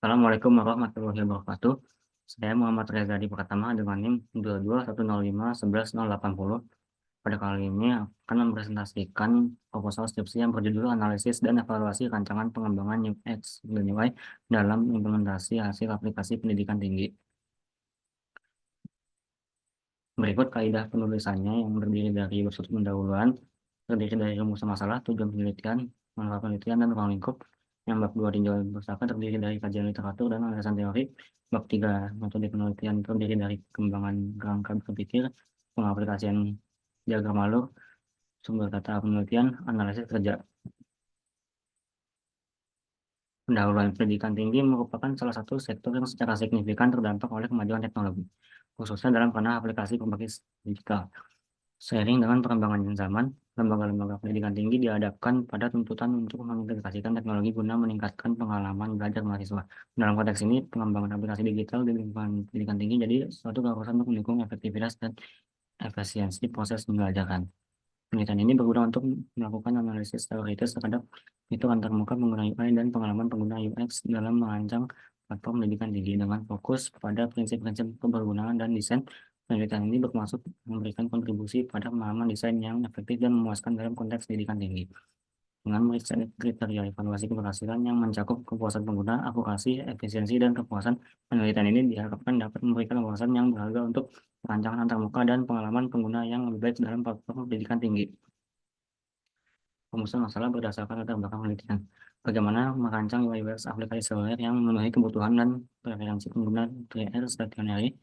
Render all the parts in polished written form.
Assalamualaikum warahmatullahi wabarakatuh. Saya Muhammad Reza di Pratama dengan NIM 2210511080. Pada kali ini akan mempresentasikan proposal skripsi yang berjudul Analisis dan Evaluasi Rancangan Pengembangan UX dan UI dalam implementasi hasil aplikasi pendidikan tinggi. Berikut kaidah penulisannya yang terdiri dari bersudut pendahuluan, terdiri dari rumus masalah, tujuan penelitian, manfaat penelitian, dan ruang lingkup. Yang bab 2 tinjauan pustaka terdiri dari kajian literatur dan alasan teori. Bab 3 metode penelitian terdiri dari pengembangan kerangka berpikir, pengaplikasian diagram alur, sumber data penelitian, analisis kerja. Pendahuluan pendidikan tinggi merupakan salah satu sektor yang secara signifikan terdampak oleh kemajuan teknologi, khususnya dalam ranah aplikasi berbasis digital. Seiring dengan perkembangan zaman, lembaga-lembaga pendidikan tinggi dihadapkan pada tuntutan untuk mengintegrasikan teknologi guna meningkatkan pengalaman belajar mahasiswa. Dalam konteks ini, pengembangan aplikasi digital di lingkungan pendidikan tinggi jadi suatu keharusan untuk mendukung efektivitas dan efisiensi proses pembelajaran. Penelitian ini berguna untuk melakukan analisis teoritis terhadap fitur antarmuka pengguna UI dan pengalaman pengguna UX dalam merancang platform pendidikan tinggi dengan fokus pada prinsip-prinsip kebergunaan dan desain. Penelitian ini bermaksud memberikan kontribusi pada pemahaman desain yang efektif dan memuaskan dalam konteks pendidikan tinggi. Dengan memeriksa kriteria evaluasi keberhasilan yang mencakup kepuasan pengguna, akurasi, efisiensi, dan kepuasan, penelitian ini diharapkan dapat memberikan wawasan yang berharga untuk perancangan antarmuka dan pengalaman pengguna yang lebih baik dalam platform pendidikan tinggi. Rumusan masalah berdasarkan latar belakang penelitian. Bagaimana merancang UI UX aplikasi seluler yang memenuhi kebutuhan dan preferensi pengguna 3R stationery.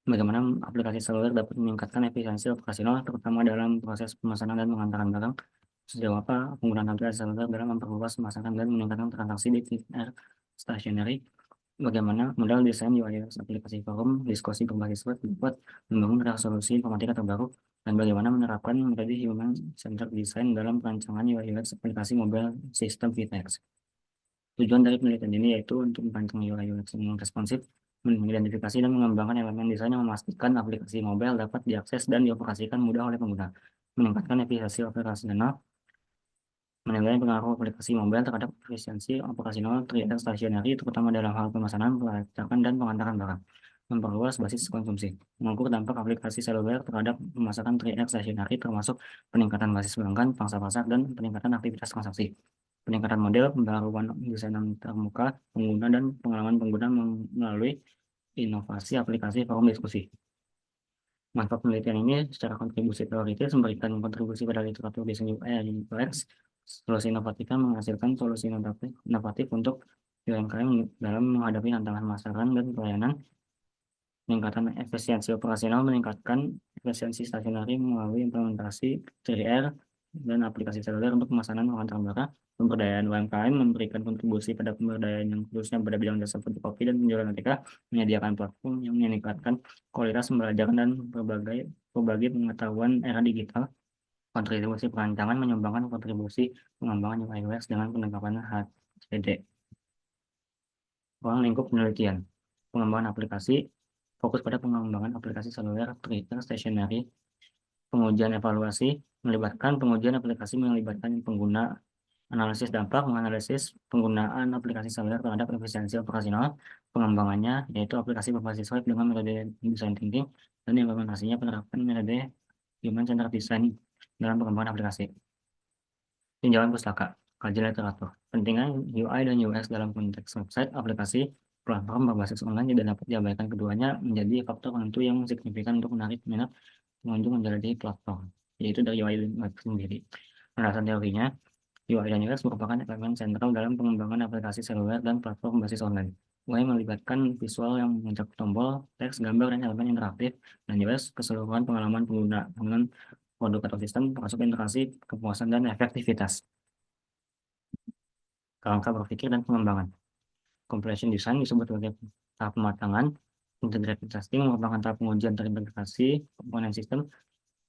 Bagaimana aplikasi seluler dapat meningkatkan efisiensi operasional, terutama dalam proses pemesanan dan pengantaran barang. Sejauh apa penggunaan aplikasi seluler dalam memperluas pemasaran dan meningkatkan transaksi di 3R stationery. Bagaimana modal desain UI UX aplikasi forum, diskusi berbasis web dapat membangun resolusi informatika terbaru, dan bagaimana menerapkan metode human centered design dalam perancangan UI UX aplikasi mobile sistem VTEX. Tujuan dari penelitian ini yaitu untuk merancang UI UX yang responsif, mengidentifikasi dan mengembangkan elemen desain yang memastikan aplikasi mobile dapat diakses dan dioperasikan mudah oleh pengguna, meningkatkan efisiensi operasional, menilai pengaruh aplikasi mobile terhadap efisiensi operasional 3R stationery, terutama dalam hal pemesanan, pelacakan, dan pengantaran barang. Memperluas basis konsumsi. Mengukur dampak aplikasi seluler terhadap pemasaran 3R stationery, termasuk peningkatan basis pelanggan, pangsa pasar, dan peningkatan aktivitas transaksi. Peningkatan model, pembaruan desain termuka pengguna, dan pengalaman pengguna melalui inovasi aplikasi forum diskusi. Manfaat penelitian ini secara kontribusi teoritis memberikan kontribusi pada literatur desain UI dan UX. Solusi inovatif menghasilkan solusi inovatif untuk UMKM dalam menghadapi tantangan pemasaran dan pelayanan. Peningkatan efisiensi operasional meningkatkan efisiensi stasioneri melalui implementasi 3R dan aplikasi seluler untuk pemesanan pengantar barang. Pemberdayaan UMKM memberikan kontribusi pada pemberdayaan yang khususnya pada bidang jasa fotokopi dan penjualan ATK, menyediakan platform yang meningkatkan kualitas pembelajaran dan berbagai pengetahuan era digital. Kontribusi perancangan menyumbangkan kontribusi pengembangan UI UX dengan penerapan HCD. Ruang lingkup penelitian. Pengembangan aplikasi fokus pada pengembangan aplikasi seluler, Twitter, stationery. Pengujian evaluasi melibatkan pengujian aplikasi melibatkan pengguna, analisis dampak, menganalisis penggunaan aplikasi seluler terhadap efisiensi operasional. Pengembangannya yaitu aplikasi berbasis web dengan metode design thinking, dan implementasinya penerapan metode human centered design dalam pengembangan aplikasi. Tinjauan pustaka, kajian literatur. Pentingnya UI dan UX dalam konteks website, aplikasi, platform berbasis online tidak dapat diabaikan. Keduanya menjadi faktor penentu yang signifikan untuk menarik minat pengunjung menjadi platform, yaitu dari UI dan UX sendiri. Penjelasan teorinya, UI dan UX merupakan elemen sentral dalam pengembangan aplikasi seluler dan platform berbasis online. UI melibatkan visual yang mencakup tombol, teks, gambar, dan elemen interaktif, dan UX keseluruhan pengalaman pengguna dengan produk atau sistem, termasuk interaksi, kepuasan, dan efektivitas. Kerangka berpikir dan pengembangan. Completion design disebut sebagai tahap pematangan. Integrated testing merupakan tahap pengujian terintegrasi komponen sistem.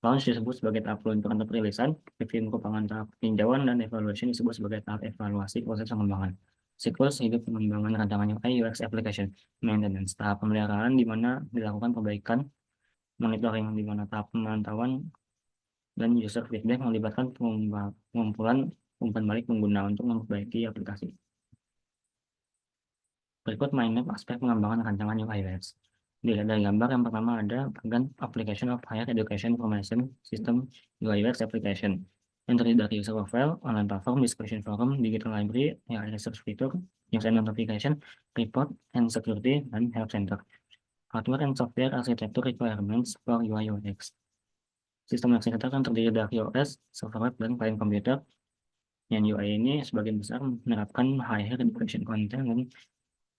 Launch disebut sebagai tahap peluncuran atau perilisan. Review merupakan tahap tinjauan, dan evaluation disebut sebagai tahap evaluasi proses pengembangan. Siklus hidup pengembangan rancangan UI UX application. Maintenance, tahap pemeliharaan di mana dilakukan perbaikan. Monitoring, di mana tahap pemantauan, dan user feedback melibatkan pengumpulan umpan balik pengguna untuk memperbaiki aplikasi. Berikut mind map aspek pengembangan rancangan UI UX. Dilihat dari gambar yang pertama ada bagian Application of Higher Education Information System UI UX Application yang terdiri dari user profile, online platform, discussion forum, digital library, AI research feature, news and notification, report, and security, dan help center. Hardware and software architecture requirements for UI UX. Sistem arsitektur kan terdiri dari OS, server web, dan client computer. Yang UI ini sebagian besar menerapkan higher education content dan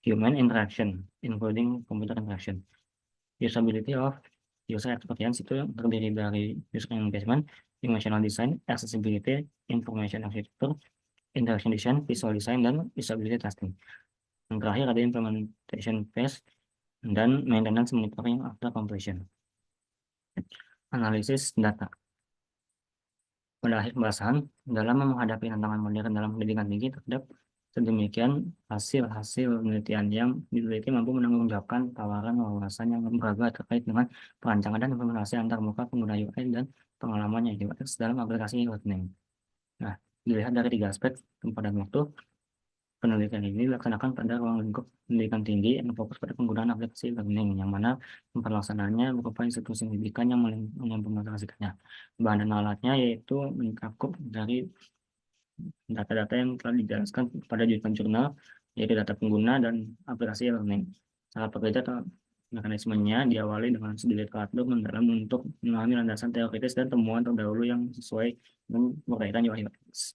human interaction, including computer interaction. Usability of user experience itu terdiri dari user engagement, emotional design, accessibility, information architecture, interaction design, visual design, dan usability testing. Yang terakhir ada implementation phase dan maintenance monitoring after completion. Analisis data. Pada akhir pembahasan, dalam menghadapi tantangan modern dalam pendidikan tinggi terhadap sedemikian hasil-hasil penelitian yang diteliti mampu menanggungjawabkan tawaran wawasan yang beragam terkait dengan perancangan dan implementasi antarmuka pengguna UI dan pengalamannya UX dalam aplikasi e-learning. Nah, dilihat dari 3 aspek, tempat dan waktu, penelitian ini dilaksanakan pada ruang lingkup pendidikan tinggi yang fokus pada penggunaan aplikasi learning, yang mana pelaksanaannya berupa institusi pendidikan yang mengimplementasikannya. Bahan dan alatnya yaitu mencakup dari data-data yang telah dijelaskan pada jurusan jurnal, yaitu data pengguna dan aplikasi learning. Cara bekerja atau mekanismenya diawali dengan sedikit katalog mendalam untuk memahami landasan teoritis dan temuan terdahulu yang sesuai dengan berkaitan UI UX.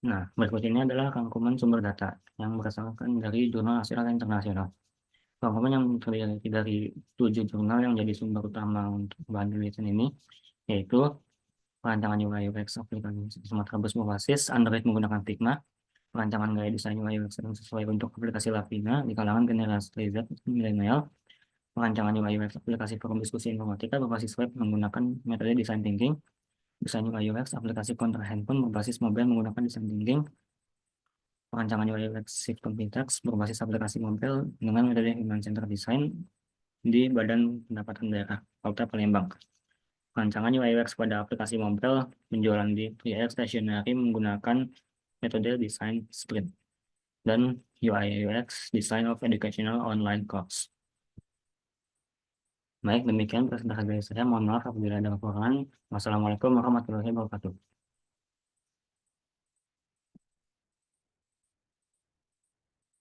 Nah, berikut ini adalah rangkuman sumber data yang berdasarkan dari jurnal nasional dan internasional. Rangkuman yang terdiri dari 7 jurnal yang jadi sumber utama untuk bahan penelitian ini, yaitu perancangan UI UX aplikasi Sumatera Bus berbasis Android menggunakan Figma, perancangan gaya desain UI UX yang sesuai untuk aplikasi Lavina di kalangan generasi Z milenial, perancangan UI UX aplikasi forum diskusi informatika berbasis web menggunakan metode design thinking, desain UI UX aplikasi kontra handphone berbasis mobile menggunakan design thinking, perancangan UI UX sistem Pintax berbasis aplikasi mobile dengan metode human center design di Badan Pendapatan Daerah Kota Palembang. Rancangan UI UX pada aplikasi mobile penjualan di PR stationery menggunakan metode design sprint dan UI UX design of educational online course. Baik, demikian presentasi dari saya. Mohon maaf apabila ada kekurangan. Wassalamualaikum warahmatullahi wabarakatuh.